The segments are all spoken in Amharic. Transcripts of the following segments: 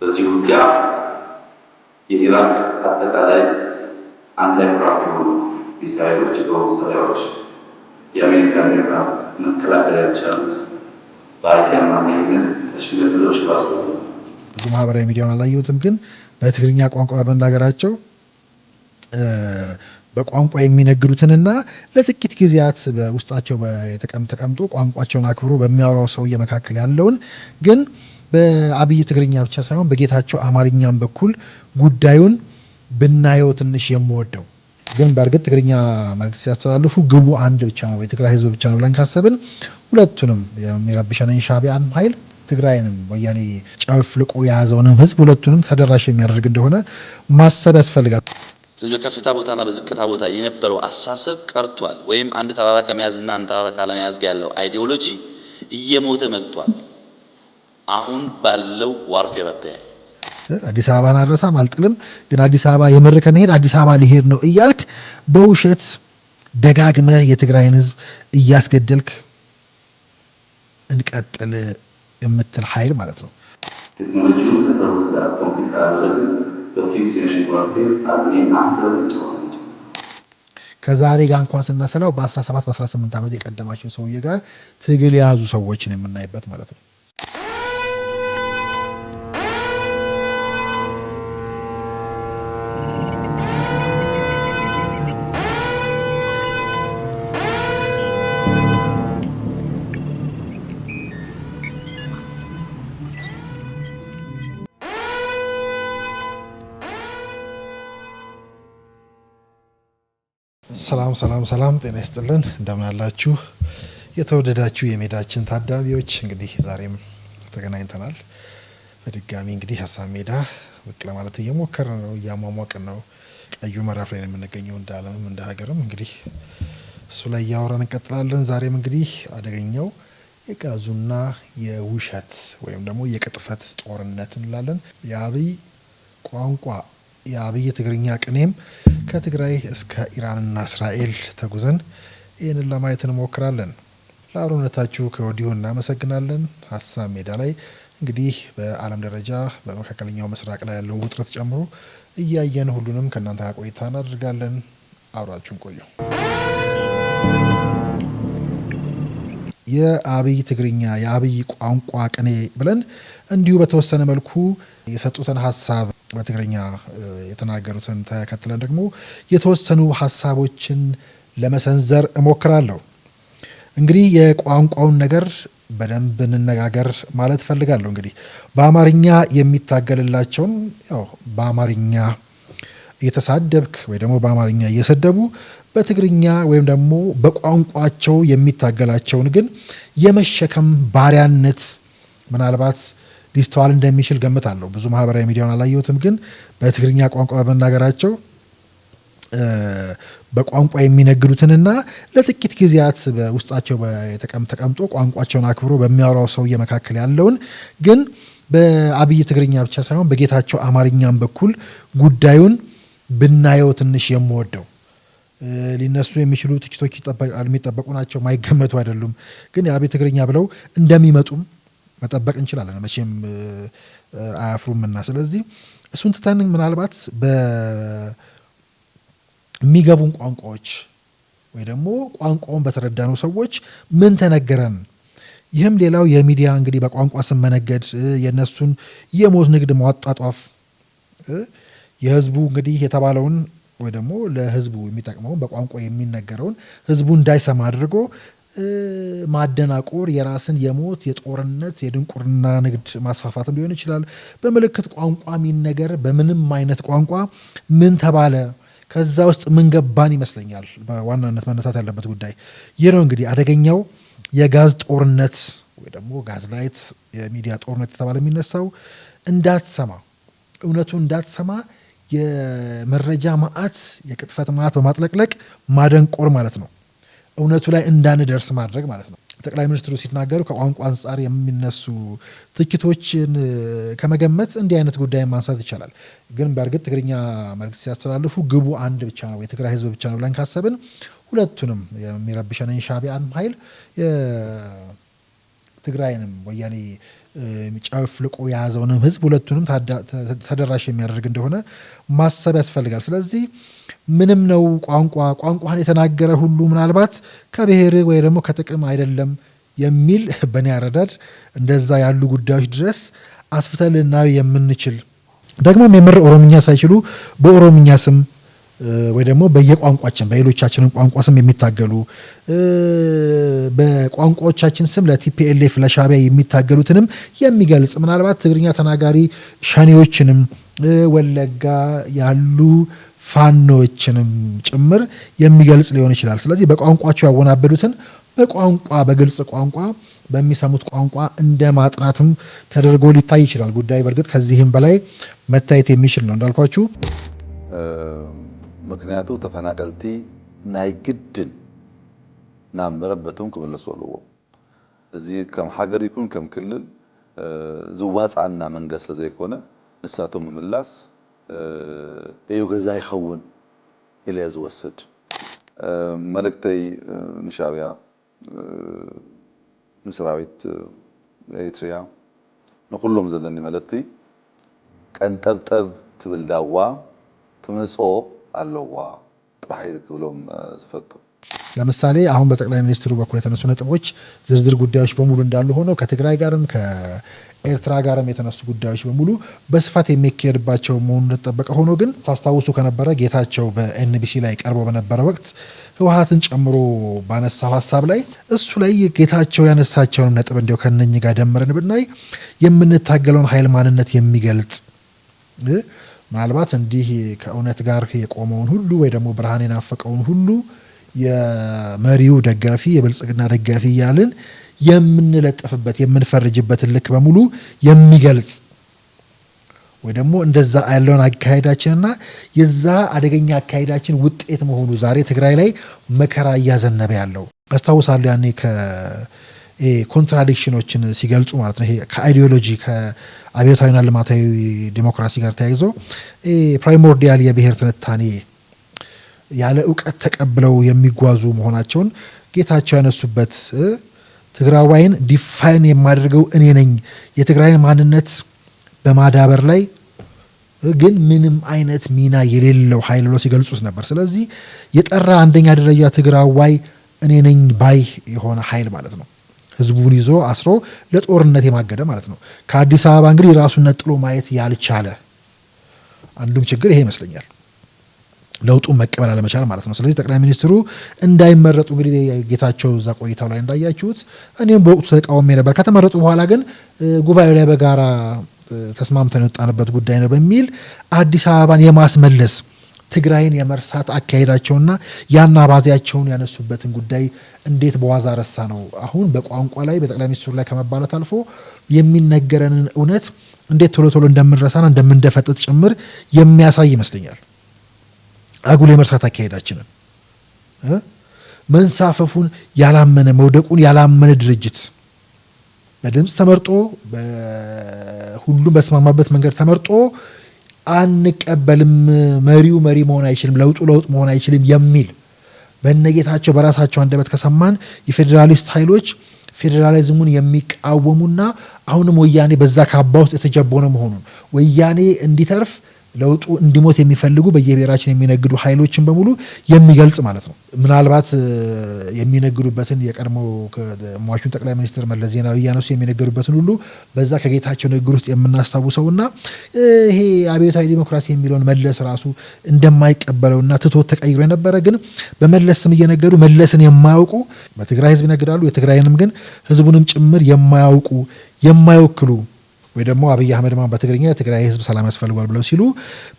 በዚህ ውጊያ የኢራቅ አጠቃላይ አንታይክራፍት ሚሳይሎች መሳሪያዎች የአሜሪካን ኤርክራፍት መከላከል ያልቻሉት በአይቲ አማካኝነት ተሽለጥለው ሽባስተው ብዙ ማህበራዊ ሚዲያውን አላየሁትም፣ ግን በትግርኛ ቋንቋ በመናገራቸው በቋንቋ የሚነግሩትንና ለጥቂት ጊዜያት በውስጣቸው ተቀምጦ ቋንቋቸውን አክብሮ በሚያወራው ሰውዬ መካከል ያለውን ግን በአብይ ትግርኛ ብቻ ሳይሆን በጌታቸው አማርኛም በኩል ጉዳዩን ብናየው ትንሽ የምወደው ግን በእርግጥ ትግርኛ መልእክት ሲያስተላልፉ ግቡ አንድ ብቻ ነው፣ የትግራይ ህዝብ ብቻ ነው ብለን ካሰብን ሁለቱንም የሚረብሸንን ሻዕቢያን ኃይል ትግራይንም ወያኔ ጨፍልቆ የያዘውንም ህዝብ ሁለቱንም ተደራሽ የሚያደርግ እንደሆነ ማሰብ ያስፈልጋል። በከፍታ ቦታና በዝቅታ ቦታ የነበረው አሳሰብ ቀርቷል። ወይም አንድ ተራራ ከመያዝና አንድ ተራራ ካለመያዝ ጋር ያለው አይዲዮሎጂ እየሞተ መጥቷል። አሁን ባለው ዋርፌር አተያይ አዲስ አበባን አልረሳም አልጥልም፣ ግን አዲስ አበባ የምር ከመሄድ አዲስ አበባ ሊሄድ ነው እያልክ በውሸት ደጋግመህ የትግራይን ህዝብ እያስገደልክ እንቀጥል የምትል ኃይል ማለት ነው። ቴክኖሎጂውን ከሰሩት ጋር ኮምፒውተር አድርገን በፊክስ ጄኔሬሽን ዋርፌር አድሜን ከዛሬ ጋር እንኳን ስናሰላው በ17 በ18 ዓመት የቀደማቸው ሰውዬ ጋር ትግል የያዙ ሰዎችን የምናይበት ማለት ነው። ሰላም ጤና ይስጥልን፣ እንደምን አላችሁ የተወደዳችሁ የሜዳችን ታዳሚዎች። እንግዲህ ዛሬም ተገናኝተናል በድጋሚ እንግዲህ ሀሳብ ሜዳ ብቅ ለማለት እየሞከርን ነው፣ እያሟሟቅን ነው። ቀዩ ምዕራፍ ላይ ነው የምንገኘው፣ እንደ ዓለምም እንደ ሀገርም እንግዲህ እሱ ላይ እያወራን እንቀጥላለን። ዛሬም እንግዲህ አደገኛው የጋዙና የውሸት ወይም ደግሞ የቅጥፈት ጦርነት እንላለን። የአብይ ቋንቋ የአብይ ትግርኛ ቅኔም ከትግራይ እስከ ኢራንና እስራኤል ተጉዘን ይህንን ለማየት እንሞክራለን። ለአብሮነታችሁ ከወዲሁ እናመሰግናለን። ሀሳብ ሜዳ ላይ እንግዲህ በዓለም ደረጃ በመካከለኛው ምስራቅ ላይ ያለውን ውጥረት ጨምሮ እያየን ሁሉንም ከእናንተ ጋር ቆይታ እናደርጋለን። አብራችሁን ቆዩ። የአብይ ትግርኛ የአብይ ቋንቋ ቅኔ ብለን እንዲሁ በተወሰነ መልኩ የሰጡትን ሀሳብ በትግርኛ የተናገሩትን ተከትለን ደግሞ የተወሰኑ ሀሳቦችን ለመሰንዘር እሞክራለሁ። እንግዲህ የቋንቋውን ነገር በደንብ እንነጋገር ማለት ፈልጋለሁ። እንግዲህ በአማርኛ የሚታገልላቸውን ያው በአማርኛ እየተሳደብክ ወይ ደግሞ በአማርኛ እየሰደቡ በትግርኛ ወይም ደግሞ በቋንቋቸው የሚታገላቸውን ግን የመሸከም ባሪያነት ምናልባት ሊስተዋል እንደሚችል ገምታለሁ። ብዙ ማህበራዊ ሚዲያውን አላየሁትም፣ ግን በትግርኛ ቋንቋ በመናገራቸው በቋንቋ የሚነግሩትንና ለጥቂት ጊዜያት በውስጣቸው ተቀምጦ ቋንቋቸውን አክብሮ በሚያወራው ሰውዬ መካከል ያለውን ግን በአብይ ትግርኛ ብቻ ሳይሆን በጌታቸው አማርኛም በኩል ጉዳዩን ብናየው ትንሽ የምወደው ሊነሱ የሚችሉ ትችቶች የሚጠበቁ ናቸው፣ ማይገመቱ አይደሉም። ግን የአብይ ትግርኛ ብለው እንደሚመጡም መጠበቅ እንችላለን፣ መቼም አያፍሩምና። ስለዚህ እሱን ትተን ምናልባት በሚገቡን ቋንቋዎች ወይ ደግሞ ቋንቋውን በተረዳኑ ሰዎች ምን ተነገረን። ይህም ሌላው የሚዲያ እንግዲህ በቋንቋ ስም መነገድ፣ የነሱን የሞት ንግድ ማጣጧፍ፣ የህዝቡ እንግዲህ የተባለውን ወይ ደግሞ ለህዝቡ የሚጠቅመውን በቋንቋ የሚነገረውን ህዝቡ እንዳይሰማ አድርጎ ማደናቆር፣ የራስን የሞት የጦርነት የድንቁርና ንግድ ማስፋፋትም ሊሆን ይችላል። በምልክት ቋንቋ የሚነገር በምንም አይነት ቋንቋ ምን ተባለ ከዛ ውስጥ ምን ገባን ይመስለኛል በዋናነት መነሳት ያለበት ጉዳይ ይህ ነው። እንግዲህ አደገኛው የጋዝ ጦርነት ወይ ደግሞ ጋዝ ላይት የሚዲያ ጦርነት የተባለ የሚነሳው እንዳትሰማ፣ እውነቱ እንዳትሰማ የመረጃ ማዕት የቅጥፈት ማዕት በማጥለቅለቅ ማደንቆር ማለት ነው። እውነቱ ላይ እንዳንደርስ ማድረግ ማለት ነው። ጠቅላይ ሚኒስትሩ ሲናገሩ ከቋንቋ አንጻር የሚነሱ ትችቶችን ከመገመት እንዲህ አይነት ጉዳይ ማንሳት ይቻላል። ግን በእርግጥ ትግርኛ መልእክት ሲያስተላልፉ ግቡ አንድ ብቻ ነው፣ የትግራይ ህዝብ ብቻ ነው ብለን ካሰብን ሁለቱንም የሚረብሸንን ሻዕቢያን ኃይል የትግራይንም ወያኔ ጨፍልቆ የያዘውንም ህዝብ ሁለቱንም ተደራሽ የሚያደርግ እንደሆነ ማሰብ ያስፈልጋል። ስለዚህ ምንም ነው ቋንቋን የተናገረ ሁሉ ምናልባት ከብሔር ወይ ደግሞ ከጥቅም አይደለም የሚል በእኔ አረዳድ እንደዛ ያሉ ጉዳዮች ድረስ አስፍተን ልናየው የምንችል ደግሞም የምር ኦሮምኛ ሳይችሉ በኦሮምኛ ስም ወይ ደግሞ በየቋንቋችን በሌሎቻችንን ቋንቋ ስም የሚታገሉ በቋንቋዎቻችን ስም ለቲፒኤልኤፍ ለሻዕቢያ የሚታገሉትንም የሚገልጽ ምናልባት ትግርኛ ተናጋሪ ሸኔዎችንም ወለጋ ያሉ ፋኖዎችንም ጭምር የሚገልጽ ሊሆን ይችላል። ስለዚህ በቋንቋቸው ያወናበዱትን በግልጽ ቋንቋ በሚሰሙት ቋንቋ እንደ ማጥራትም ተደርጎ ሊታይ ይችላል። ጉዳይ በእርግጥ ከዚህም በላይ መታየት የሚችል ነው እንዳልኳችሁ። ምክንያቱ ተፈናቀልቲ ናይ ግድን ናብ መረበቶም ክመለሱ ኣለዎ። እዚ ከም ሃገር ይኩን ከም ክልል ዝዋፅዓና መንገድ ስለዘይኮነ ንሳቶም ምምላስ ደዮ ገዛ ይኸውን ኢለ ዝወስድ መልእክተይ ንሻዕቢያ ንሰራዊት ኤርትራ ንኩሎም ዘለኒ መልእክቲ ቀንጠብጠብ ትብል ዳዋ ትመጾ አለዋ ጥራይ ክብሎም ዝፈቱ። ለምሳሌ አሁን በጠቅላይ ሚኒስትሩ በኩል የተነሱ ነጥቦች ዝርዝር ጉዳዮች በሙሉ እንዳሉ ሆነው ከትግራይ ጋርም ከኤርትራ ጋርም የተነሱ ጉዳዮች በሙሉ በስፋት የሚካሄድባቸው መሆኑን እንደተጠበቀ ሆኖ ግን ታስታውሱ ከነበረ ጌታቸው በኤንቢሲ ላይ ቀርቦ በነበረ ወቅት ህወሓትን ጨምሮ ባነሳው ሀሳብ ላይ እሱ ላይ ጌታቸው ያነሳቸውን ነጥብ እንዲያው ከነኚህ ጋር ደምረን ብናይ የምንታገለውን ኃይል ማንነት የሚገልጽ ምናልባት እንዲህ ከእውነት ጋር የቆመውን ሁሉ ወይ ደግሞ ብርሃን የናፈቀውን ሁሉ የመሪው ደጋፊ የብልጽግና ደጋፊ እያልን የምንለጥፍበት የምንፈርጅበትን ልክ በሙሉ የሚገልጽ ወይ ደግሞ እንደዛ ያለውን አካሄዳችንና የዛ አደገኛ አካሄዳችን ውጤት መሆኑ ዛሬ ትግራይ ላይ መከራ እያዘነበ ያለው አስታውሳለሁ። ያኔ ኮንትራዲክሽኖችን ሲገልጹ ማለት ነው። ይሄ ከአይዲዮሎጂ ከአብዮታዊና ልማታዊ ዲሞክራሲ ጋር ተያይዞ ፕራይሞርዲያል የብሔር ትንታኔ ያለ እውቀት ተቀብለው የሚጓዙ መሆናቸውን ጌታቸው ያነሱበት ትግራዋይን ዲፋይን የማደርገው እኔ ነኝ የትግራይን ማንነት በማዳበር ላይ ግን ምንም አይነት ሚና የሌለው ኃይል ብሎ ሲገልጹት ነበር። ስለዚህ የጠራ አንደኛ ደረጃ ትግራዋይ እኔ ነኝ ባይ የሆነ ኃይል ማለት ነው። ህዝቡን ይዞ አስሮ ለጦርነት የማገደ ማለት ነው። ከአዲስ አበባ እንግዲህ ራሱን ነጥሎ ማየት ያልቻለ አንዱም ችግር ይሄ ይመስለኛል። ለውጡን መቀበል አለመቻል ማለት ነው። ስለዚህ ጠቅላይ ሚኒስትሩ እንዳይመረጡ እንግዲህ ጌታቸው እዛ ቆይታው ላይ እንዳያችሁት እኔም በወቅቱ ተቃውሞ ነበር። ከተመረጡ በኋላ ግን ጉባኤው ላይ በጋራ ተስማምተን የወጣንበት ጉዳይ ነው በሚል አዲስ አበባን የማስመለስ ትግራይን የመርሳት አካሄዳቸውና ያን አባዜያቸውን ያነሱበትን ጉዳይ እንዴት በዋዛ ረሳ ነው። አሁን በቋንቋ ላይ በጠቅላይ ሚኒስትሩ ላይ ከመባለት አልፎ የሚነገረንን እውነት እንዴት ቶሎ ቶሎ እንደምንረሳና እንደምንደፈጥጥ ጭምር የሚያሳይ ይመስለኛል። አጉል የመርሳት አካሄዳችንን መንሳፈፉን ያላመነ መውደቁን ያላመነ ድርጅት በድምፅ ተመርጦ ሁሉም በተስማማበት መንገድ ተመርጦ አንቀበልም፣ መሪው መሪ መሆን አይችልም፣ ለውጡ ለውጥ መሆን አይችልም የሚል በነጌታቸው በራሳቸው አንደበት ከሰማን የፌዴራሊስት ኃይሎች ፌዴራሊዝሙን የሚቃወሙና አሁንም ወያኔ በዛ ካባ ውስጥ የተጀቦነ መሆኑን ወያኔ እንዲተርፍ ለውጡ እንዲሞት የሚፈልጉ በየብሔራችን የሚነግዱ ኃይሎችን በሙሉ የሚገልጽ ማለት ነው። ምናልባት የሚነግዱበትን የቀድሞ ሟቹን ጠቅላይ ሚኒስትር መለስ ዜናዊ ያነሱ የሚነግዱበትን ሁሉ በዛ ከጌታቸው ንግግር ውስጥ የምናስታውሰውና ይሄ አብዮታዊ ዲሞክራሲ የሚለውን መለስ ራሱ እንደማይቀበለውና ትቶት ተቀይሮ የነበረ ግን በመለስ ስም እየነገዱ መለስን የማያውቁ በትግራይ ህዝብ ይነግዳሉ። የትግራይንም ግን ህዝቡንም ጭምር የማያውቁ የማይወክሉ ወይ ደግሞ አብይ አህመድ ማን በትግርኛ የትግራይ ህዝብ ሰላም ያስፈልጋል ብለው ሲሉ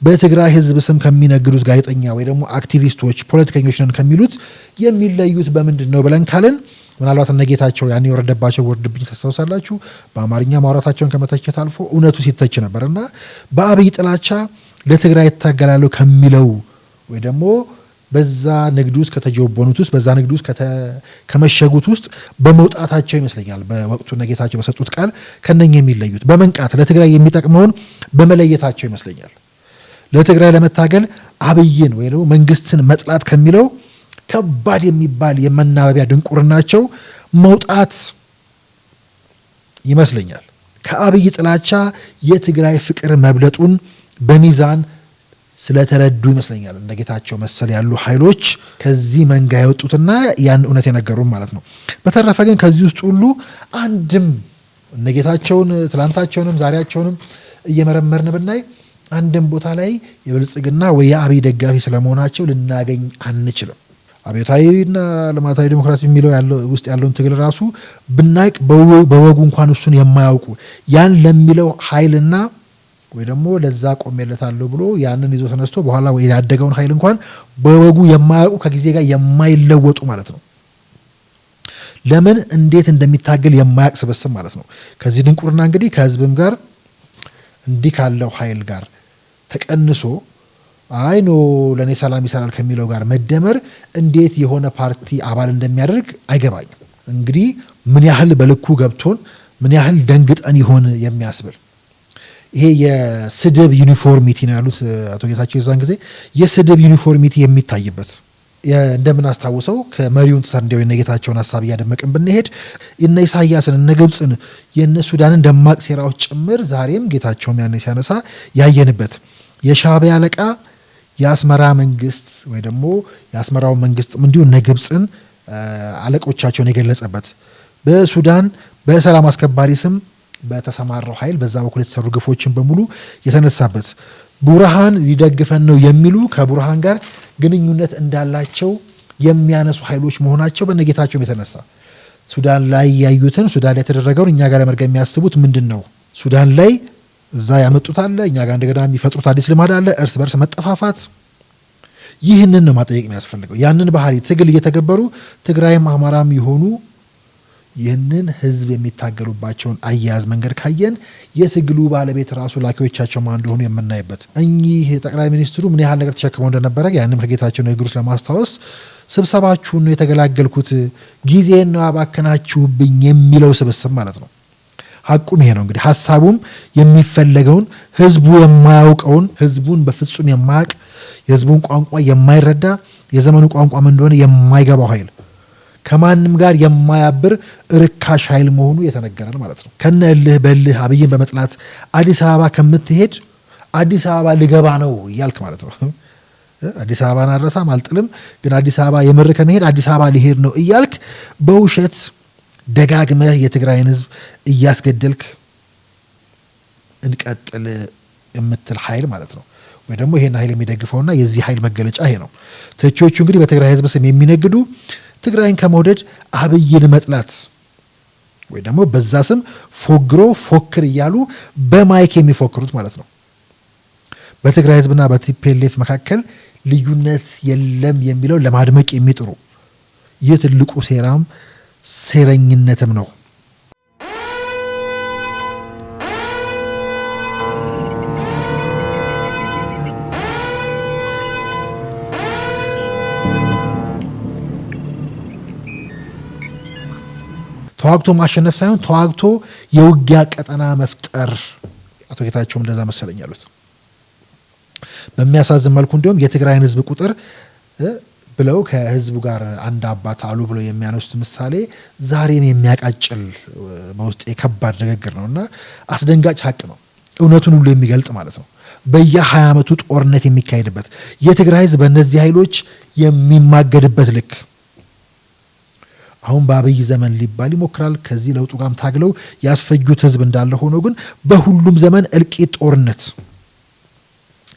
በትግራይ ህዝብ ስም ከሚነግዱት ጋዜጠኛ ወይ ደግሞ አክቲቪስቶች ፖለቲከኞች ነን ከሚሉት የሚለዩት በምንድን ነው ብለን ካልን ምናልባት እነጌታቸው ያኔ የወረደባቸው ወርድብኝ ተስተውሳላችሁ። በአማርኛ ማውራታቸውን ከመተቸት አልፎ እውነቱ ሲተች ነበርና በአብይ ጥላቻ ለትግራይ ይታገላሉ ከሚለው ወይ ደግሞ በዛ ንግድ ውስጥ ከተጀቦኑት ውስጥ በዛ ንግድ ውስጥ ከመሸጉት ውስጥ በመውጣታቸው ይመስለኛል በወቅቱ ነጌታቸው በሰጡት ቃል ከነኛ የሚለዩት በመንቃት ለትግራይ የሚጠቅመውን በመለየታቸው ይመስለኛል። ለትግራይ ለመታገል አብይን ወይ ደግሞ መንግስትን መጥላት ከሚለው ከባድ የሚባል የመናበቢያ ድንቁርናቸው መውጣት ይመስለኛል። ከአብይ ጥላቻ የትግራይ ፍቅር መብለጡን በሚዛን ስለተረዱ ይመስለኛል እንደ ጌታቸው መሰል ያሉ ኃይሎች ከዚህ መንጋ የወጡትና ያን እውነት የነገሩን ማለት ነው። በተረፈ ግን ከዚህ ውስጥ ሁሉ አንድም እነ ጌታቸውን ትላንታቸውንም ዛሬያቸውንም እየመረመርን ብናይ አንድም ቦታ ላይ የብልጽግና ወይ የአብይ ደጋፊ ስለመሆናቸው ልናገኝ አንችልም። አብዮታዊና ልማታዊ ዲሞክራሲ የሚለው ውስጥ ያለውን ትግል ራሱ ብናቅ በወጉ እንኳን እሱን የማያውቁ ያን ለሚለው ኃይልና ወይ ደግሞ ለዛ ቆሜለታለሁ ብሎ ያንን ይዞ ተነስቶ በኋላ ወይ ያደገውን ኃይል እንኳን በወጉ የማያውቁ ከጊዜ ጋር የማይለወጡ ማለት ነው። ለምን እንዴት እንደሚታገል የማያውቅ ስብስብ ማለት ነው። ከዚህ ድንቁርና እንግዲህ ከህዝብም ጋር እንዲህ ካለው ኃይል ጋር ተቀንሶ አይኖ ለኔ ሰላም ይሰራል ከሚለው ጋር መደመር እንዴት የሆነ ፓርቲ አባል እንደሚያደርግ አይገባኝም። እንግዲህ ምን ያህል በልኩ ገብቶን ምን ያህል ደንግጠን ይሆን የሚያስብል ይሄ የስድብ ዩኒፎርሚቲ ነው ያሉት አቶ ጌታቸው የዛን ጊዜ የስድብ ዩኒፎርሚቲ የሚታይበት እንደምናስታውሰው ከመሪውን ተሰንደው የነጌታቸውን ሐሳብ ያደመቅን ብንሄድ እነ ኢሳያስን እነ ግብጽን የነ ሱዳንን ደማቅ ሴራዎች ጭምር ዛሬም ጌታቸውም ያን ሲያነሳ ያየንበት የሻዕቢያ አለቃ የአስመራ መንግስት ወይ ደግሞ የአስመራው መንግስት እንዲሁ እነ ግብጽን አለቆቻቸውን የገለጸበት በሱዳን በሰላም አስከባሪ ስም በተሰማራው ኃይል በዛ በኩል የተሰሩ ግፎችን በሙሉ የተነሳበት ቡርሃን ሊደግፈን ነው የሚሉ ከቡርሃን ጋር ግንኙነት እንዳላቸው የሚያነሱ ኃይሎች መሆናቸው በነጌታቸው የተነሳ ሱዳን ላይ ያዩትን ሱዳን ላይ የተደረገውን እኛ ጋር ለመድገም የሚያስቡት ምንድነው? ሱዳን ላይ እዛ ያመጡት አለ፣ እኛ ጋር እንደገና የሚፈጥሩት አዲስ ልማድ አለ፣ እርስ በርስ መጠፋፋት። ይህንን ነው ማጠየቅ የሚያስፈልገው። ያንን ባህሪ ትግል እየተገበሩ ትግራይም አማራም የሆኑ ይህንን ህዝብ የሚታገሉባቸውን አያያዝ መንገድ ካየን የትግሉ ባለቤት ራሱ ላኪዎቻቸው ማን እንደሆኑ የምናይበት እኚህ ጠቅላይ ሚኒስትሩ ምን ያህል ነገር ተሸክመው እንደነበረ ያንም ከጌታቸው ንግግር ውስጥ ለማስታወስ ስብሰባችሁን ነው የተገላገልኩት ጊዜን ነው አባከናችሁብኝ የሚለው ስብስብ ማለት ነው። ሐቁም ይሄ ነው እንግዲህ ሐሳቡም የሚፈለገውን ህዝቡ የማያውቀውን ህዝቡን በፍጹም የማያውቅ የህዝቡን ቋንቋ የማይረዳ የዘመኑ ቋንቋ ምን እንደሆነ የማይገባው ኃይል ከማንም ጋር የማያብር ርካሽ ኃይል መሆኑ የተነገረን ማለት ነው። ከነ እልህ በልህ አብይን በመጥላት አዲስ አበባ ከምትሄድ አዲስ አበባ ልገባ ነው እያልክ ማለት ነው። አዲስ አበባን አልረሳም አልጥልም፣ ግን አዲስ አበባ የምር ከመሄድ አዲስ አበባ ሊሄድ ነው እያልክ በውሸት ደጋግመህ የትግራይን ህዝብ እያስገደልክ እንቀጥል የምትል ኃይል ማለት ነው። ወይ ደግሞ ይሄን ኃይል የሚደግፈውና የዚህ ኃይል መገለጫ ይሄ ነው። ተቺዎቹ እንግዲህ በትግራይ ህዝብ ስም የሚነግዱ ትግራይን ከመውደድ አብይን መጥላት ወይ ደግሞ በዛ ስም ፎግሮ ፎክር እያሉ በማይክ የሚፎክሩት ማለት ነው። በትግራይ ህዝብና በቲፒኤልኤፍ መካከል ልዩነት የለም የሚለው ለማድመቅ የሚጥሩ ይህ ትልቁ ሴራም ሴረኝነትም ነው። ተዋግቶ ማሸነፍ ሳይሆን ተዋግቶ የውጊያ ቀጠና መፍጠር። አቶ ጌታቸውም እንደዛ መሰለኝ ያሉት በሚያሳዝን መልኩ እንዲሁም የትግራይን ህዝብ ቁጥር ብለው ከህዝቡ ጋር አንድ አባት አሉ ብለው የሚያነሱት ምሳሌ ዛሬም የሚያቃጭል በውስጥ የከባድ ንግግር ነውና አስደንጋጭ ሀቅ ነው። እውነቱን ሁሉ የሚገልጥ ማለት ነው። በየ20 ዓመቱ ጦርነት የሚካሄድበት የትግራይ ህዝብ በእነዚህ ኃይሎች የሚማገድበት ልክ አሁን በአብይ ዘመን ሊባል ይሞክራል። ከዚህ ለውጡ ጋርም ታግለው ያስፈጁት ህዝብ እንዳለ ሆኖ ግን በሁሉም ዘመን እልቂት፣ ጦርነት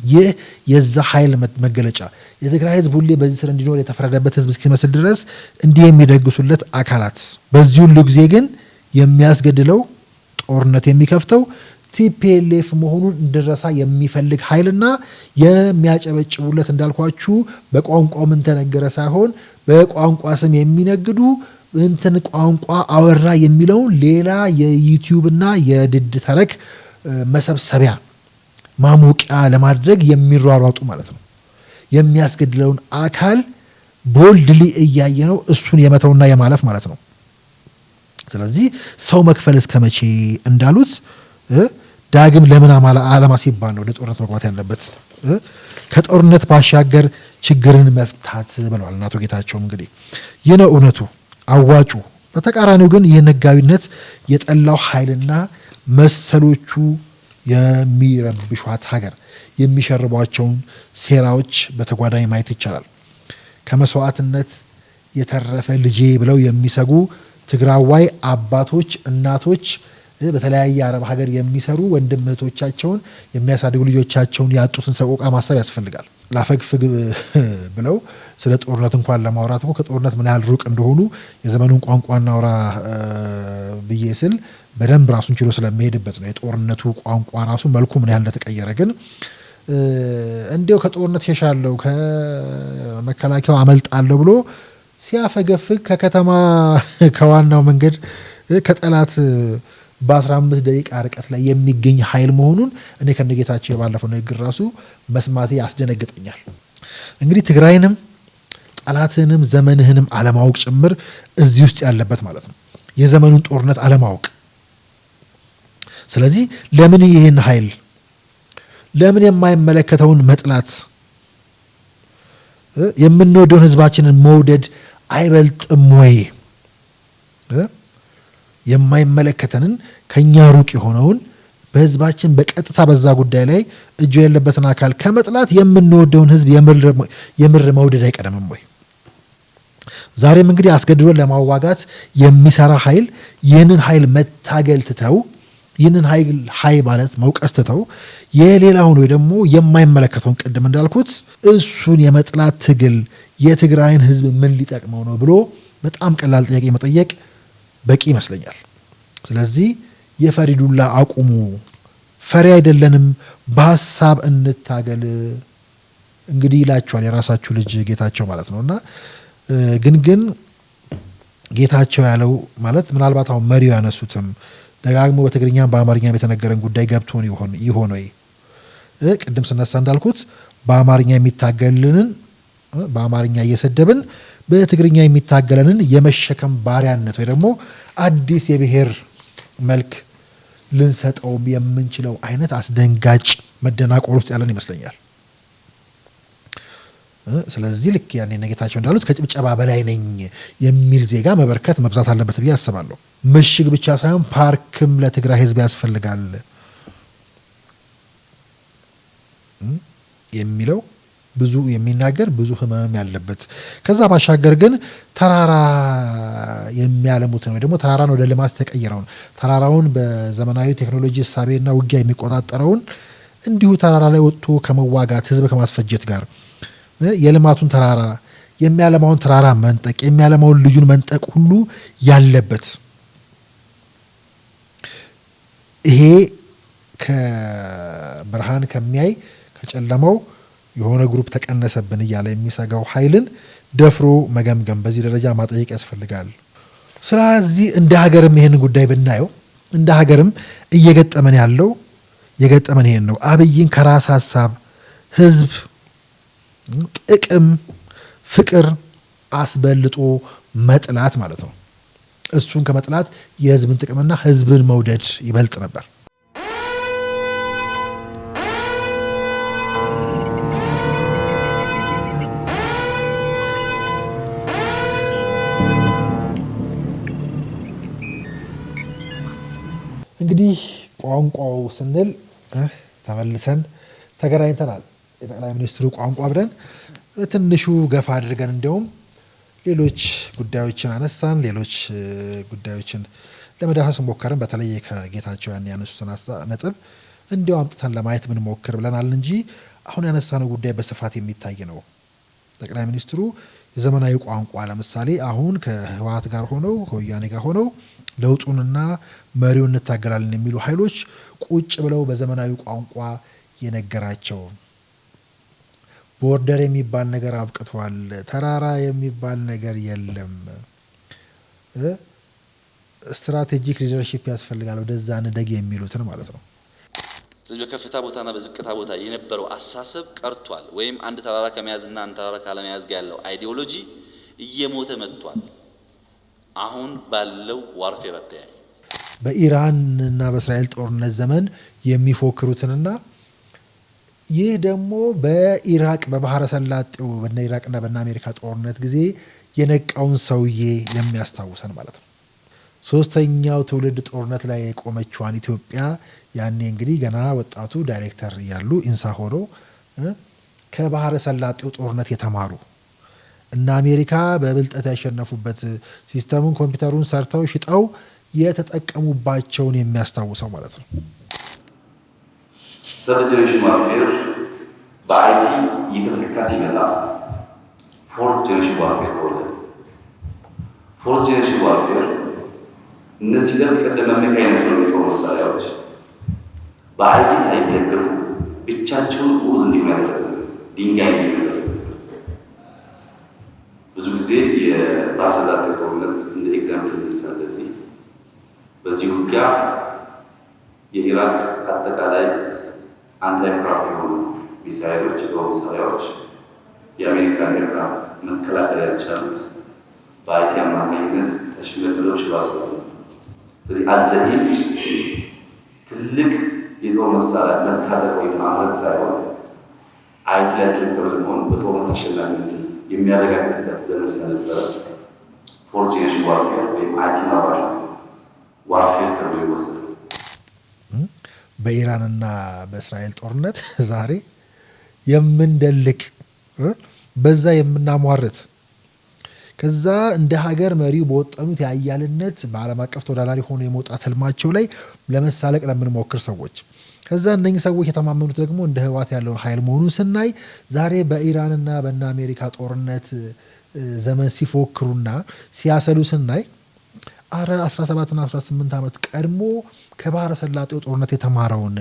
ይህ የዛ ኃይል መገለጫ የትግራይ ህዝብ ሁሌ በዚህ ስር እንዲኖር የተፈረደበት ህዝብ እስኪመስል ድረስ እንዲህ የሚደግሱለት አካላት በዚህ ሁሉ ጊዜ ግን የሚያስገድለው ጦርነት የሚከፍተው ቲፒኤልኤፍ መሆኑን እንድረሳ የሚፈልግ ኃይልና የሚያጨበጭቡለት እንዳልኳችሁ በቋንቋው ምን ተነገረ ሳይሆን በቋንቋ ስም የሚነግዱ እንትን ቋንቋ አወራ የሚለው ሌላ የዩቲዩብና የድድ ተረክ መሰብሰቢያ ማሞቂያ ለማድረግ የሚሯሯጡ ማለት ነው። የሚያስገድለውን አካል ቦልድሊ እያየ ነው እሱን የመተውና የማለፍ ማለት ነው። ስለዚህ ሰው መክፈል እስከመቼ እንዳሉት ዳግም ለምን ዓላማ ሲባል ነው ለጦርነት መግባት ያለበት? ከጦርነት ባሻገር ችግርን መፍታት ብለዋል አቶ ጌታቸውም። እንግዲህ ይህ ነው እውነቱ አዋጩ። በተቃራኒው ግን ይህን ህጋዊነት የጠላው ኃይልና መሰሎቹ የሚረብሿት ሀገር የሚሸርቧቸውን ሴራዎች በተጓዳኝ ማየት ይቻላል። ከመስዋዕትነት የተረፈ ልጄ ብለው የሚሰጉ ትግራዋይ አባቶች፣ እናቶች በተለያየ አረብ ሀገር የሚሰሩ ወንድም እህቶቻቸውን የሚያሳድጉ ልጆቻቸውን ያጡትን ሰቆቃ ማሰብ ያስፈልጋል። ላፈግፍግ ብለው ስለ ጦርነት እንኳን ለማውራት ከጦርነት ምን ያህል ሩቅ እንደሆኑ የዘመኑን ቋንቋ እናውራ ብዬ ስል በደንብ ራሱን ችሎ ስለሚሄድበት ነው። የጦርነቱ ቋንቋ ራሱ መልኩ ምን ያህል እንደተቀየረ ግን እንዲያው ከጦርነት ሸሻለሁ ከመከላከያው አመልጣለሁ ብሎ ሲያፈገፍግ ከከተማ ከዋናው መንገድ ከጠላት በ15 ደቂቃ ርቀት ላይ የሚገኝ ኃይል መሆኑን እኔ ከነጌታቸው የባለፈው ንግግር ራሱ መስማቴ ያስደነግጠኛል። እንግዲህ ትግራይንም ጠላትንም ዘመንህንም አለማወቅ ጭምር እዚህ ውስጥ ያለበት ማለት ነው። የዘመኑን ጦርነት አለማወቅ። ስለዚህ ለምን ይህን ኃይል ለምን የማይመለከተውን መጥላት የምንወደውን ህዝባችንን መውደድ አይበልጥም ወይ? የማይመለከተንን ከኛ ሩቅ የሆነውን በህዝባችን በቀጥታ በዛ ጉዳይ ላይ እጁ ያለበትን አካል ከመጥላት የምንወደውን ህዝብ የምር መውደድ አይቀደምም ወይ? ዛሬም እንግዲህ አስገድዶ ለማዋጋት የሚሰራ ኃይል ይህንን ኃይል መታገል ትተው ይህንን ኃይል ማለት መውቀስ ትተው የሌላውን ወይ ደግሞ የማይመለከተውን ቅድም እንዳልኩት እሱን የመጥላት ትግል የትግራይን ህዝብ ምን ሊጠቅመው ነው ብሎ በጣም ቀላል ጥያቄ መጠየቅ በቂ ይመስለኛል። ስለዚህ የፈሪዱላ አቁሙ፣ ፈሪ አይደለንም፣ በሐሳብ እንታገል እንግዲህ ይላችኋል የራሳችሁ ልጅ ጌታቸው ማለት ነውና ግን ጌታቸው ያለው ማለት ምናልባት አሁን መሪው ያነሱትም ደጋግሞ በትግርኛም በአማርኛም የተነገረን ጉዳይ ገብቶን ይሆን ወይ? ቅድም ስነሳ እንዳልኩት በአማርኛ የሚታገልንን በአማርኛ እየሰደብን በትግርኛ የሚታገለንን የመሸከም ባሪያነት ወይ ደግሞ አዲስ የብሔር መልክ ልንሰጠውም የምንችለው አይነት አስደንጋጭ መደናቆር ውስጥ ያለን ይመስለኛል። ስለዚህ ልክ ያኔ ነገታቸው እንዳሉት ከጭብጨባ በላይ ነኝ የሚል ዜጋ መበርከት መብዛት አለበት ብዬ አስባለሁ። ምሽግ ብቻ ሳይሆን ፓርክም ለትግራይ ህዝብ ያስፈልጋል የሚለው ብዙ የሚናገር ብዙ ህመም ያለበት ከዛ ባሻገር ግን ተራራ የሚያለሙትን ወይ ደግሞ ተራራን ወደ ልማት ተቀይረውን ተራራውን በዘመናዊ ቴክኖሎጂ እሳቤና ውጊያ የሚቆጣጠረውን እንዲሁ ተራራ ላይ ወጥቶ ከመዋጋት ህዝብ ከማስፈጀት ጋር የልማቱን ተራራ የሚያለማውን ተራራ መንጠቅ የሚያለማውን ልጁን መንጠቅ ሁሉ ያለበት ይሄ ከብርሃን ከሚያይ ከጨለማው የሆነ ግሩፕ ተቀነሰብን እያለ የሚሰጋው ኃይልን ደፍሮ መገምገም በዚህ ደረጃ ማጠየቅ ያስፈልጋል። ስለዚህ እንደ ሀገርም ይሄን ጉዳይ ብናየው እንደ ሀገርም እየገጠመን ያለው የገጠመን ይሄን ነው። አብይን ከራስ ሐሳብ ህዝብ ጥቅም ፍቅር አስበልጦ መጥላት ማለት ነው። እሱን ከመጥላት የህዝብን ጥቅምና ህዝብን መውደድ ይበልጥ ነበር። እንግዲህ ቋንቋው ስንል ተመልሰን ተገናኝተናል። የጠቅላይ ሚኒስትሩ ቋንቋ ብለን ትንሹ ገፋ አድርገን እንደውም ሌሎች ጉዳዮችን አነሳን። ሌሎች ጉዳዮችን ለመዳሰስ ሞከርን። በተለይ ከጌታቸው ያን ያነሱትን ነጥብ እንዲያው አምጥተን ለማየት ምን ሞክር ብለናል እንጂ አሁን ያነሳነው ጉዳይ በስፋት የሚታይ ነው። ጠቅላይ ሚኒስትሩ የዘመናዊ ቋንቋ ለምሳሌ አሁን ከህወሓት ጋር ሆነው ከወያኔ ጋር ሆነው ለውጡንና መሪውን እንታገላለን የሚሉ ኃይሎች ቁጭ ብለው በዘመናዊ ቋንቋ የነገራቸው ቦርደር የሚባል ነገር አብቅቷል፣ ተራራ የሚባል ነገር የለም፣ ስትራቴጂክ ሊደርሺፕ ያስፈልጋል ወደዛ እንደግ የሚሉትን ማለት ነው። ስለዚህ በከፍታ ቦታና በዝቅታ ቦታ የነበረው አሳሰብ ቀርቷል። ወይም አንድ ተራራ ከመያዝና አንድ ተራራ ካለመያዝ ጋር ያለው አይዲዮሎጂ እየሞተ መጥቷል። አሁን ባለው ዋርፌር አተያይ በኢራንና በእስራኤል ጦርነት ዘመን የሚፎክሩትንና ይህ ደግሞ በኢራቅ በባህረ ሰላጤው በነ ኢራቅና በነ አሜሪካ ጦርነት ጊዜ የነቃውን ሰውዬ የሚያስታውሰን ማለት ነው። ሶስተኛው ትውልድ ጦርነት ላይ የቆመችዋን ኢትዮጵያ ያኔ እንግዲህ ገና ወጣቱ ዳይሬክተር እያሉ ኢንሳ ሆኖ ከባህረ ሰላጤው ጦርነት የተማሩ እና አሜሪካ በብልጠት ያሸነፉበት ሲስተሙን ኮምፒውተሩን ሰርተው ሽጠው የተጠቀሙባቸውን የሚያስታውሰው ማለት ነው። ሰርድ ጀነሬሽን ዋርፌር በአይቲ እየተተካ ሲመጣ ፎርዝ ጀነሬሽን ዋርፌር ተወለደ። ፎርዝ ጀነሬሽን ዋርፌር እነዚህ ከዚህ ቀደም መመኪያ የነበሩ የጦር መሳሪያዎች በአይቲ ሳይደገፉ ብቻቸውን ቁዝ እንዲሆኑ ያደረገ ድንጋይ እንዲሆኑ ያደረገ ብዙ ጊዜ የባህረ ሰላጤው ጦርነት እንደ ኤግዛምፕል ይነሳል። በዚህ ውጊያ የኢራቅ አጠቃላይ አንታይክራፍት የሆኑ ሚሳይሎች የጦር መሳሪያዎች የአሜሪካን ኤርክራፍት መከላከል ያልቻሉት በአይቲ አማካኝነት ተሽመጥለው ሽባ ስለሆኑ ስለዚህ አዘኢድ ትልቅ የጦር መሳሪያ መታጠቅ ወይም ማምረት ሳይሆን አይቲ ላይ ኬፐብል መሆን በጦርነት አሸናፊነት የሚያረጋግጥበት ዘመን ስለነበረ ፎርዝ ጀነሬሽን ዋርፌር ወይም አይቲ ማባሻ ዋርፌር ተብሎ ይወሰዳል። በኢራንና በእስራኤል ጦርነት ዛሬ የምንደልቅ በዛ የምናሟርት ከዛ እንደ ሀገር መሪው በወጠኑት የአያልነት በዓለም አቀፍ ተወዳዳሪ ሆኖ የመውጣት ህልማቸው ላይ ለመሳለቅ ለምንሞክር ሰዎች ከዛ እነኚህ ሰዎች የተማመኑት ደግሞ እንደ ህወሓት ያለውን ኃይል መሆኑን ስናይ ዛሬ በኢራንና በእነ አሜሪካ ጦርነት ዘመን ሲፎክሩና ሲያሰሉ ስናይ 17 እና 18 ዓመት ቀድሞ ከባህረ ሰላጤው ጦርነት የተማረውን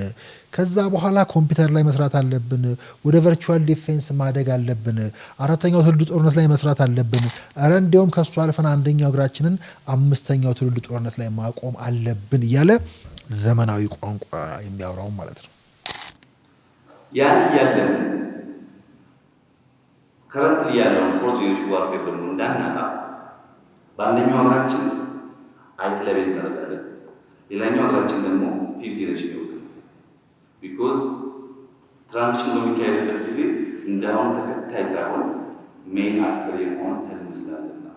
ከዛ በኋላ ኮምፒውተር ላይ መስራት አለብን፣ ወደ ቨርቹዋል ዲፌንስ ማደግ አለብን፣ አራተኛው ትውልድ ጦርነት ላይ መስራት አለብን፣ ኧረ እንዲያውም ከሱ አልፈን አንደኛው እግራችንን አምስተኛው ትውልድ ጦርነት ላይ ማቆም አለብን እያለ ዘመናዊ ቋንቋ የሚያወራው ማለት ነው። ያን እያለን ከረንት ያለውን ፎርዝ ጀነሬሽን ዋርፌር ደግሞ እንዳናጣ በአንደኛው ሀገራችን አይቲ ላይ ቤዝ እናደርጋለን፣ ሌላኛው ሀገራችን ደግሞ ፊፍት ጀነሬሽን ይወጣል። ቢኮዝ ትራንዚሽን በሚካሄድበት ጊዜ እንዳሁን ተከታይ ሳይሆን ሜን አክተር የመሆን ህልም ስላለና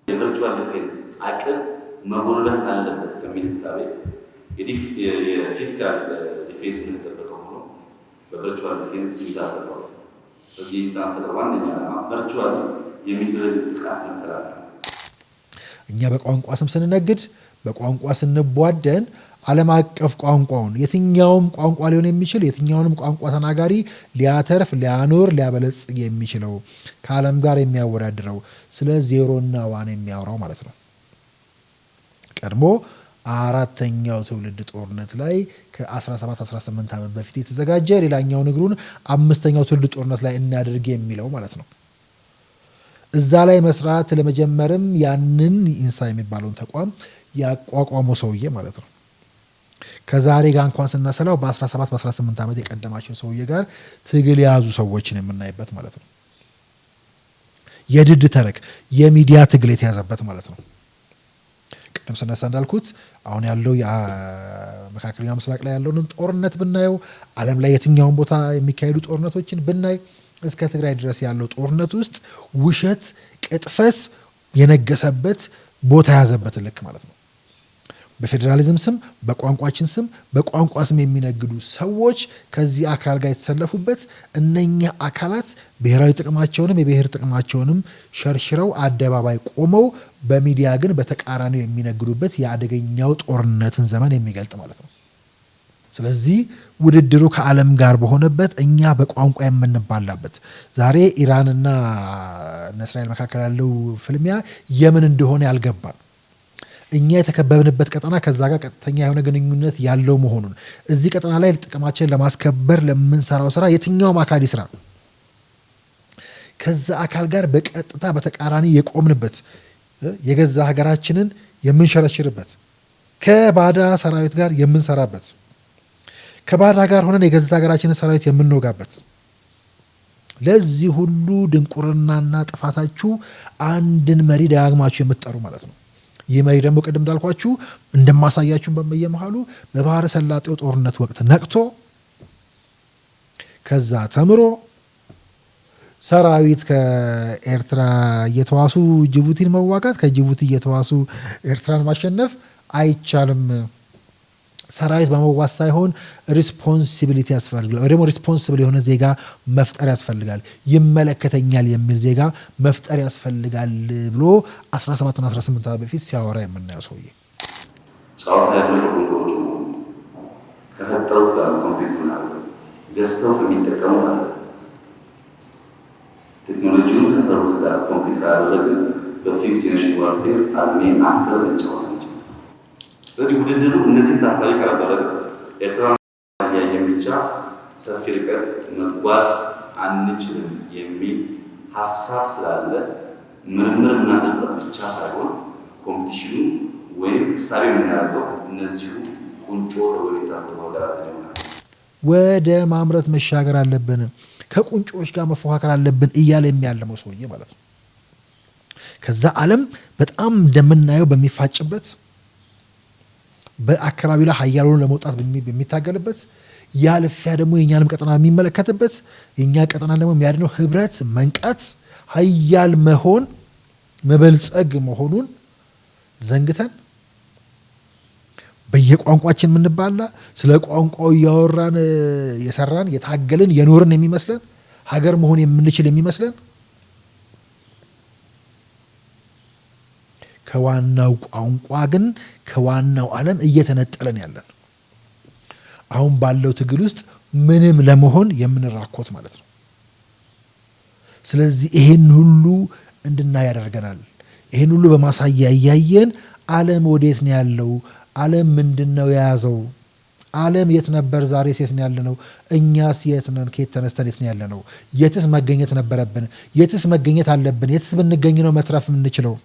የቨርቹዋል ዲፌንስ አቅም መጎልበት አለበት ከሚል እሳቤ የፊዚካል ዲፌንስ እንደተጠበቀው ሆኖ በቨርቹዋል ዲፌንስ ይዛፈጠዋል። በዚህ ይዛፈጠ ዋነኛ ዓላማ ቨርቹዋል የሚደረግ ጥቃት መከላከል። እኛ በቋንቋ ስም ስንነግድ በቋንቋ ስንቧደን ዓለም አቀፍ ቋንቋውን የትኛውም ቋንቋ ሊሆን የሚችል የትኛውንም ቋንቋ ተናጋሪ ሊያተርፍ ሊያኖር ሊያበለጽግ የሚችለው ከዓለም ጋር የሚያወዳድረው ስለ ዜሮና ዋን የሚያወራው ማለት ነው። ቀድሞ አራተኛው ትውልድ ጦርነት ላይ ከ17-18 ዓመት በፊት የተዘጋጀ ሌላኛውን እግሩን አምስተኛው ትውልድ ጦርነት ላይ እናድርግ የሚለው ማለት ነው። እዛ ላይ መስራት ለመጀመርም ያንን ኢንሳ የሚባለውን ተቋም ያቋቋመው ሰውዬ ማለት ነው። ከዛሬ ጋር እንኳን ስናሰላው በ17-18 ዓመት የቀደማቸው ሰውዬ ጋር ትግል የያዙ ሰዎችን የምናይበት ማለት ነው። የድድ ተረክ የሚዲያ ትግል የተያዘበት ማለት ነው። ቅድም ስነሳ እንዳልኩት አሁን ያለው የመካከለኛው ምስራቅ ላይ ያለውን ጦርነት ብናየው ዓለም ላይ የትኛውን ቦታ የሚካሄዱ ጦርነቶችን ብናይ እስከ ትግራይ ድረስ ያለው ጦርነት ውስጥ ውሸት፣ ቅጥፈት የነገሰበት ቦታ የያዘበት ልክ ማለት ነው። በፌዴራሊዝም ስም በቋንቋችን ስም በቋንቋ ስም የሚነግዱ ሰዎች ከዚህ አካል ጋር የተሰለፉበት እነኛ አካላት ብሔራዊ ጥቅማቸውንም የብሔር ጥቅማቸውንም ሸርሽረው አደባባይ ቆመው በሚዲያ ግን በተቃራኒው የሚነግዱበት የአደገኛው ጦርነትን ዘመን የሚገልጥ ማለት ነው። ስለዚህ ውድድሩ ከዓለም ጋር በሆነበት እኛ በቋንቋ የምንባላበት ዛሬ ኢራንና እስራኤል መካከል ያለው ፍልሚያ የምን እንደሆነ ያልገባን እኛ የተከበብንበት ቀጠና ከዛ ጋር ቀጥተኛ የሆነ ግንኙነት ያለው መሆኑን እዚህ ቀጠና ላይ ጥቅማችንን ለማስከበር ለምንሰራው ስራ የትኛውም አካል ይስራ ከዛ አካል ጋር በቀጥታ በተቃራኒ የቆምንበት የገዛ ሀገራችንን የምንሸረሽርበት ከባዳ ሰራዊት ጋር የምንሰራበት ከባዳ ጋር ሆነን የገዛ ሀገራችንን ሰራዊት የምንወጋበት ለዚህ ሁሉ ድንቁርናና ጥፋታችሁ አንድን መሪ ደጋግማችሁ የምትጠሩ ማለት ነው። ይህ መሪ ደግሞ ቅድም እንዳልኳችሁ እንደማሳያችሁን በመየመሃሉ በባህረ ሰላጤው ጦርነት ወቅት ነቅቶ ከዛ ተምሮ ሰራዊት ከኤርትራ እየተዋሱ ጅቡቲን መዋጋት፣ ከጅቡቲ እየተዋሱ ኤርትራን ማሸነፍ አይቻልም። ሰራዊት በመዋስ ሳይሆን ሪስፖንሲቢሊቲ ያስፈልጋል፣ ወይ ደግሞ ሪስፖንሲብል የሆነ ዜጋ መፍጠር ያስፈልጋል፣ ይመለከተኛል የሚል ዜጋ መፍጠር ያስፈልጋል ብሎ 17 እና 18 ዓመት በፊት ሲያወራ የምናየው ሰውዬ ጨዋታ ያለው ቁንጮቹ ከፈጠሩት ጋር ኮምፒውተር ምናምን ገዝተው ከሚጠቀሙ ማለት ቴክኖሎጂውን ከሰሩት ጋር ኮምፒውተር ያደረግን በፊክስ ጄኔሬሽን ዋርፌር አድሜን አክተር መጫወት ነው። ስለዚህ ውድድሩ እነዚህን ታሳቢ ካላደረገ ኤርትራ ያየን ብቻ ሰፊ ርቀት መጓዝ አንችልም የሚል ሀሳብ ስላለ ምርምር እናስረጸት ብቻ ሳይሆን ኮምፒቲሽኑ ወይም እሳቤ የምናደርገው እነዚሁ ቁንጮ ተብሎ የታሰቡ ሀገራት ይሆናል። ወደ ማምረት መሻገር አለብን፣ ከቁንጮዎች ጋር መፎካከር አለብን እያለ የሚያለመው ሰውዬ ማለት ነው። ከዛ ዓለም በጣም እንደምናየው በሚፋጭበት በአካባቢው ላይ ሀያሉን ለመውጣት በሚታገልበት ያለፊያ ደግሞ የኛንም ቀጠና የሚመለከትበት የኛ ቀጠና ደግሞ የሚያድነው ህብረት መንቃት ሀያል መሆን መበልጸግ መሆኑን ዘንግተን በየቋንቋችን የምንባላ ስለ ቋንቋው እያወራን የሰራን የታገልን የኖርን የሚመስለን ሀገር መሆን የምንችል የሚመስለን ከዋናው ቋንቋ ግን ከዋናው ዓለም እየተነጠለን ያለን አሁን ባለው ትግል ውስጥ ምንም ለመሆን የምንራኮት ማለት ነው። ስለዚህ ይሄን ሁሉ እንድናይ ያደርገናል። ይሄን ሁሉ በማሳያ እያየን ዓለም ወዴት ነው ያለው? ዓለም ምንድነው የያዘው? ዓለም የት ነበር? ዛሬ የት ነው ያለነው? እኛስ የት ነን? ከየት ተነስተን የት ነው ያለነው? የትስ መገኘት ነበረብን? የትስ መገኘት አለብን? የትስ ብንገኝ ነው መትረፍ የምንችለው?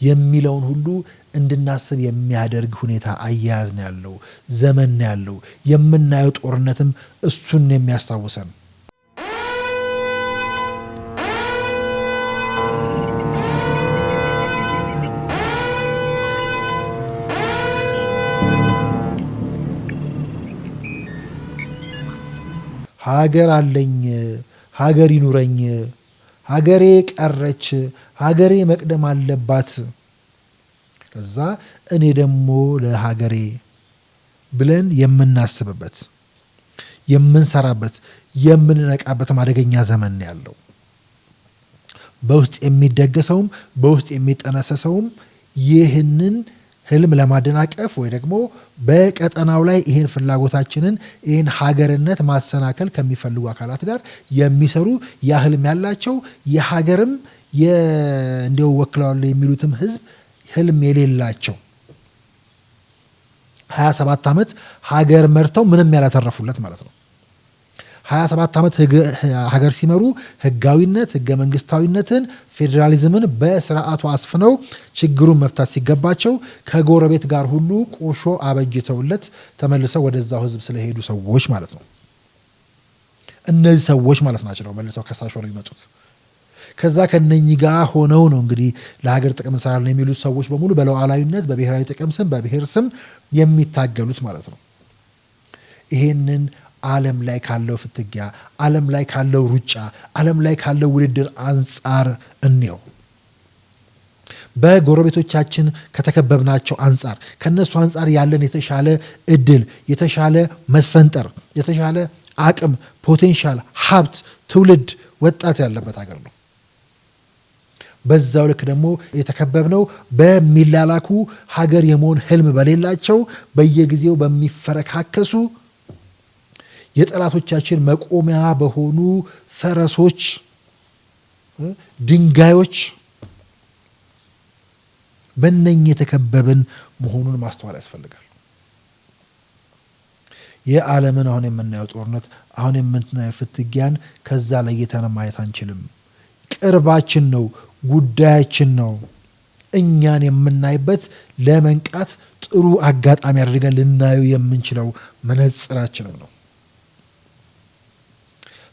የሚለውን ሁሉ እንድናስብ የሚያደርግ ሁኔታ አያያዝ ነው ያለው፣ ዘመን ነው ያለው። የምናየው ጦርነትም እሱን የሚያስታውሰን ሀገር አለኝ፣ ሀገር ይኑረኝ፣ ሀገሬ ቀረች፣ ሀገሬ መቅደም አለባት፣ ከዛ እኔ ደግሞ ለሀገሬ ብለን የምናስብበት የምንሰራበት የምንነቃበት አደገኛ ዘመን ያለው በውስጥ የሚደገሰውም በውስጥ የሚጠነሰሰውም ይህንን ህልም ለማደናቀፍ ወይ ደግሞ በቀጠናው ላይ ይህን ፍላጎታችንን ይህን ሀገርነት ማሰናከል ከሚፈልጉ አካላት ጋር የሚሰሩ ያ ህልም ያላቸው የሀገርም እንዲያው ወክለዋል የሚሉትም ህዝብ ህልም የሌላቸው 27 ዓመት ሀገር መርተው ምንም ያላተረፉለት ማለት ነው። 27 ዓመት ሀገር ሲመሩ ህጋዊነት፣ ህገ መንግስታዊነትን፣ ፌዴራሊዝምን በስርዓቱ አስፍነው ችግሩን መፍታት ሲገባቸው ከጎረቤት ጋር ሁሉ ቁርሾ አበጅተውለት ተመልሰው ወደዛው ህዝብ ስለሄዱ ሰዎች ማለት ነው። እነዚህ ሰዎች ማለት ናቸው መልሰው ከሳሽ ሆነው ይመጡት። ከዛ ከነኚህ ጋር ሆነው ነው እንግዲህ ለሀገር ጥቅም እንሰራለን የሚሉት ሰዎች በሙሉ በሉዓላዊነት በብሔራዊ ጥቅም ስም በብሔር ስም የሚታገሉት ማለት ነው። ይሄንን ዓለም ላይ ካለው ፍትጊያ፣ ዓለም ላይ ካለው ሩጫ፣ ዓለም ላይ ካለው ውድድር አንጻር እንየው። በጎረቤቶቻችን ከተከበብናቸው አንጻር ከነሱ አንጻር ያለን የተሻለ እድል፣ የተሻለ መስፈንጠር፣ የተሻለ አቅም፣ ፖቴንሻል፣ ሀብት፣ ትውልድ፣ ወጣት ያለበት ሀገር ነው። በዛው ልክ ደግሞ የተከበብነው በሚላላኩ ሀገር የመሆን ህልም በሌላቸው በየጊዜው በሚፈረካከሱ የጠላቶቻችን መቆሚያ በሆኑ ፈረሶች፣ ድንጋዮች በእነኚህ የተከበብን መሆኑን ማስተዋል ያስፈልጋል። የዓለምን አሁን የምናየው ጦርነት አሁን የምናየው ፍትጊያን ከዛ ለይተን ማየት አንችልም። ቅርባችን ነው፣ ጉዳያችን ነው። እኛን የምናይበት ለመንቃት ጥሩ አጋጣሚ አድርገን ልናየው የምንችለው መነጽራችንም ነው።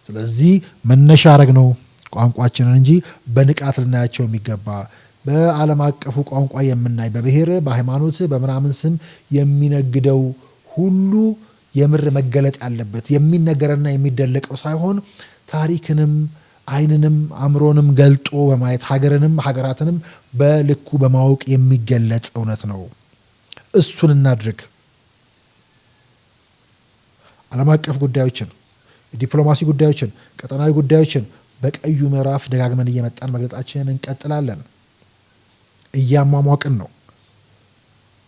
ስለዚህ መነሻ አረግ ነው ቋንቋችንን እንጂ በንቃት ልናያቸው የሚገባ በዓለም አቀፉ ቋንቋ የምናይ በብሔር በሃይማኖት በምናምን ስም የሚነግደው ሁሉ የምር መገለጥ ያለበት የሚነገርና የሚደለቀው ሳይሆን ታሪክንም ዓይንንም አእምሮንም ገልጦ በማየት ሀገርንም ሀገራትንም በልኩ በማወቅ የሚገለጽ እውነት ነው። እሱን እናድርግ። ዓለም አቀፍ ጉዳዮችን፣ የዲፕሎማሲ ጉዳዮችን፣ ቀጠናዊ ጉዳዮችን በቀዩ ምዕራፍ ደጋግመን እየመጣን መግለጣችንን እንቀጥላለን። እያሟሟቅን ነው።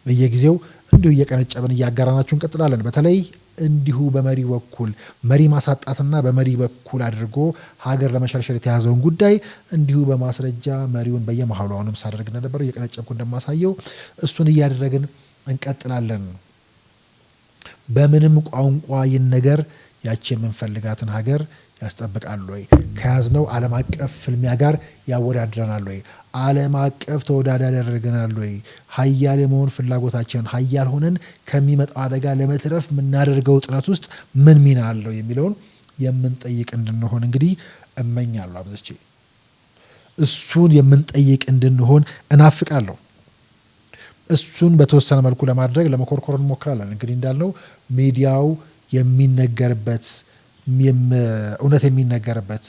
በየጊዜው እንዲሁ እየቀነጨብን እያጋራናችሁ እንቀጥላለን። በተለይ እንዲሁ በመሪ በኩል መሪ ማሳጣትና በመሪ በኩል አድርጎ ሀገር ለመሸርሸር የተያዘውን ጉዳይ እንዲሁ በማስረጃ መሪውን በየመሃሉ አሁንም ሳደርግ እንደነበረው እየቀነጨብኩ እንደማሳየው እሱን እያደረግን እንቀጥላለን። በምንም ቋንቋ ይህን ነገር ያቺ የምንፈልጋትን ሀገር ያስጠብቃል ወይ? ከያዝነው ዓለም አቀፍ ፍልሚያ ጋር ያወዳድረናል ወይ? ዓለም አቀፍ ተወዳዳሪ ያደርገናል ወይ? ሀያል የመሆን ፍላጎታችንን ሀያል ሆነን ከሚመጣው አደጋ ለመትረፍ የምናደርገው ጥረት ውስጥ ምን ሚና አለው የሚለውን የምንጠይቅ እንድንሆን እንግዲህ እመኛለሁ አብዝቼ። እሱን የምንጠይቅ እንድንሆን እናፍቃለሁ። እሱን በተወሰነ መልኩ ለማድረግ ለመኮርኮር እንሞክራለን። እንግዲህ እንዳልነው ሚዲያው የሚነገርበት እውነት የሚነገርበት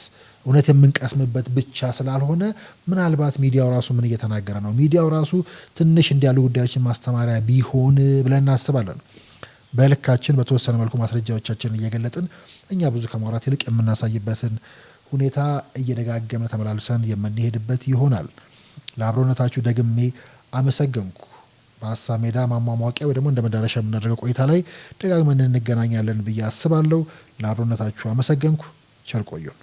እውነት የምንቀስምበት ብቻ ስላልሆነ ምናልባት ሚዲያው ራሱ ምን እየተናገረ ነው፣ ሚዲያው ራሱ ትንሽ እንዲያሉ ጉዳዮችን ማስተማሪያ ቢሆን ብለን እናስባለን። በልካችን በተወሰነ መልኩ ማስረጃዎቻችንን እየገለጥን እኛ ብዙ ከማውራት ይልቅ የምናሳይበትን ሁኔታ እየደጋገመ ተመላልሰን የምንሄድበት ይሆናል። ለአብሮነታችሁ ደግሜ አመሰገንኩ። በሀሳብ ሜዳ ማሟሟቂያ ወይ ደግሞ እንደ መዳረሻ የምናደርገው ቆይታ ላይ ደጋግመን እንገናኛለን ብዬ አስባለሁ። ለአብሮነታችሁ አመሰገንኩ። ቸር ቆዩን።